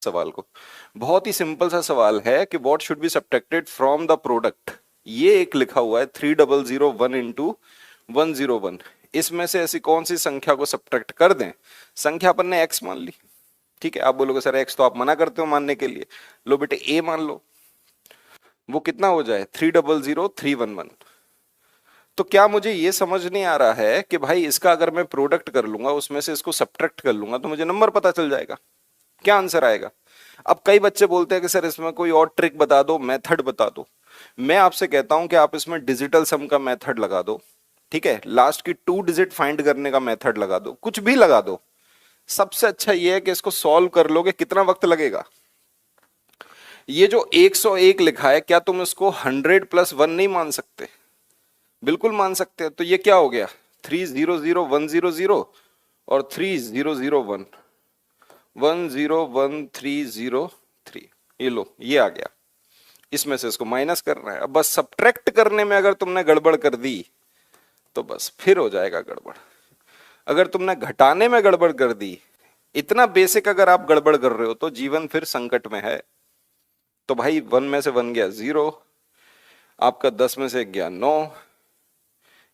सवाल को। बहुत ही सिंपल सा सवाल है कि what should be subtracted from the product. ये एक लिखा हुआ है 3001 इंटू 101। इसमें से ऐसी कौन सी संख्या को सब्ट्रैक्ट कर दें। संख्या अपन ने x मान ली, ठीक है। आप बोलोगे सर x तो आप मना करते हो मानने के लिए, लो बेटे a मान लो। वो कितना हो जाए 300311। तो क्या मुझे ये समझ नहीं आ रहा है कि भाई इसका अगर मैं प्रोडक्ट कर लूंगा, उसमें से इसको सब्ट्रैक्ट कर लूंगा तो मुझे नंबर पता चल जाएगा, क्या आंसर आएगा। अब कई बच्चे बोलते हैं कि सर इसमें कोई और ट्रिक बता दो, मेथड बता दो। मैं आपसे कहता हूं कि आप इसमें डिजिटल सम का मेथड लगा दो, ठीक है। लास्ट की 2 डिजिट फाइंड करने का मेथड लगा दो, कुछ भी लगा दो। सबसे अच्छा यह है कि इसको सॉल्व कर लोगे, कितना वक्त लगेगा। ये जो 101 लिखा है, क्या तुम इसको 100+1 नहीं मान सकते। बिल्कुल मान सकते हैं। तो ये क्या हो गया 300100 और 3001 101303। ये लो, ये आ गया। इसमें से इसको माइनस करना है। अब बस सब्ट्रैक्ट करने में अगर तुमने गड़बड़ कर दी तो बस फिर हो जाएगा गड़बड़। अगर तुमने घटाने में गड़बड़ कर दी, इतना बेसिक अगर आप गड़बड़ कर रहे हो तो जीवन फिर संकट में है। तो भाई 1 में से 1 गया 0, आपका 10 में से गया 9,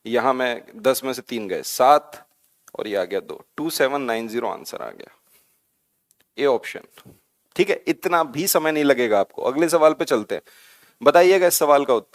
यहां में 10 में से 3 गए 7, और ये आ गया 2। 2790 आंसर आ गया, ए ऑप्शन। ठीक है, इतना भी समय नहीं लगेगा आपको। अगले सवाल पे चलते हैं, बताइएगा इस सवाल का उत्तर।